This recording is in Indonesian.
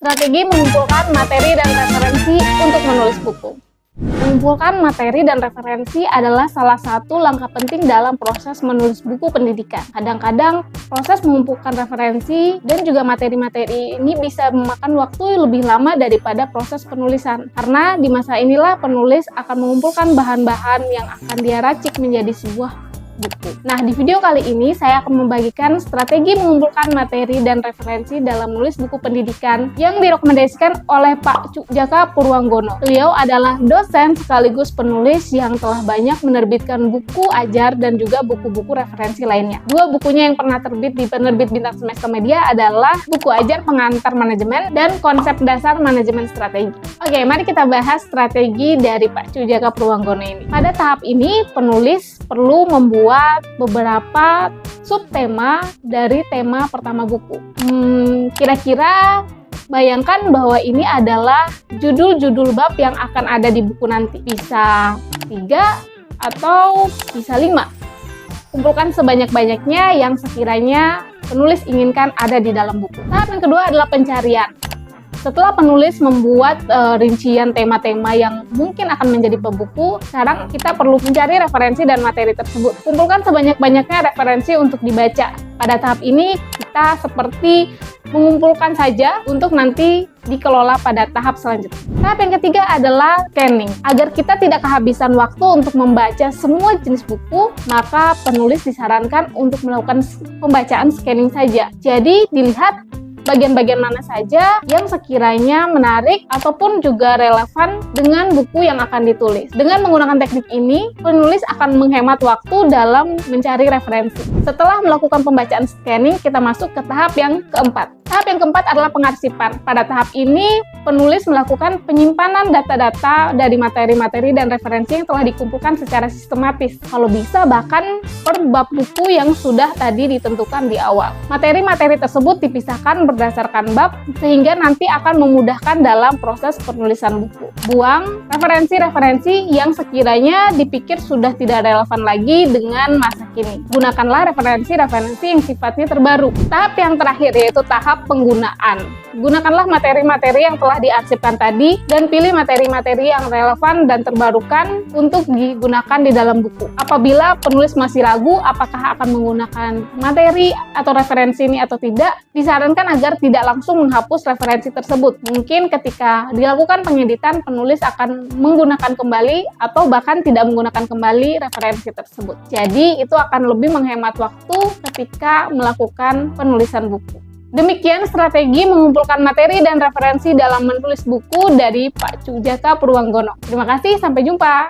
Strategi mengumpulkan materi dan referensi untuk menulis buku. Mengumpulkan materi dan referensi adalah salah satu langkah penting dalam proses menulis buku pendidikan. Kadang-kadang proses mengumpulkan referensi dan juga materi-materi ini bisa memakan waktu lebih lama daripada proses penulisan. Karena di masa inilah penulis akan mengumpulkan bahan-bahan yang akan dia racik menjadi sebuah buku. Nah, di video kali ini saya akan membagikan strategi mengumpulkan materi dan referensi dalam menulis buku pendidikan yang direkomendasikan oleh Pak Cuk Jaka Purwanggono. Beliau adalah dosen sekaligus penulis yang telah banyak menerbitkan buku ajar dan juga buku-buku referensi lainnya. Dua bukunya yang pernah terbit di penerbit Bintang Semesta Media adalah buku ajar pengantar manajemen dan konsep dasar manajemen strategi. Oke, mari kita bahas strategi dari Pak Cuk Jaka Purwanggono ini. Pada tahap ini, penulis perlu membuat beberapa subtema dari tema pertama buku. Kira-kira bayangkan bahwa ini adalah judul-judul bab yang akan ada di buku nanti. Bisa 3 atau bisa 5. Kumpulkan sebanyak-banyaknya yang sekiranya penulis inginkan ada di dalam buku. Tahap yang kedua adalah pencarian. Setelah penulis membuat rincian tema-tema yang mungkin akan menjadi pembuku, sekarang kita perlu mencari referensi dan materi tersebut. Kumpulkan sebanyak-banyaknya referensi untuk dibaca. Pada tahap ini, kita seperti mengumpulkan saja untuk nanti dikelola pada tahap selanjutnya. Tahap yang ketiga adalah scanning. Agar kita tidak kehabisan waktu untuk membaca semua jenis buku, maka penulis disarankan untuk melakukan pembacaan scanning saja. Jadi, dilihat bagian-bagian mana saja yang sekiranya menarik ataupun juga relevan dengan buku yang akan ditulis. Dengan menggunakan teknik ini, penulis akan menghemat waktu dalam mencari referensi. Setelah melakukan pembacaan scanning, kita masuk ke tahap yang keempat. Tahap yang keempat adalah pengarsipan. Pada tahap ini, penulis melakukan penyimpanan data-data dari materi-materi dan referensi yang telah dikumpulkan secara sistematis. Kalau bisa, bahkan per bab buku yang sudah tadi ditentukan di awal. Materi-materi tersebut dipisahkan berdasarkan bab, sehingga nanti akan memudahkan dalam proses penulisan buku. Buang referensi-referensi yang sekiranya dipikir sudah tidak relevan lagi dengan masa kini. Gunakanlah referensi-referensi yang sifatnya terbaru. Tahap yang terakhir yaitu tahap penggunaan. Gunakanlah materi-materi yang telah diarsipkan tadi dan pilih materi-materi yang relevan dan terbarukan untuk digunakan di dalam buku. Apabila penulis masih ragu apakah akan menggunakan materi atau referensi ini atau tidak, disarankan agar tidak langsung menghapus referensi tersebut. Mungkin ketika dilakukan pengeditan, penulis akan menggunakan kembali atau bahkan tidak menggunakan kembali referensi tersebut. Jadi itu akan lebih menghemat waktu ketika melakukan penulisan buku. Demikian strategi mengumpulkan materi dan referensi dalam menulis buku dari Pak Cuk Jaka Purwanggono. Terima kasih, sampai jumpa.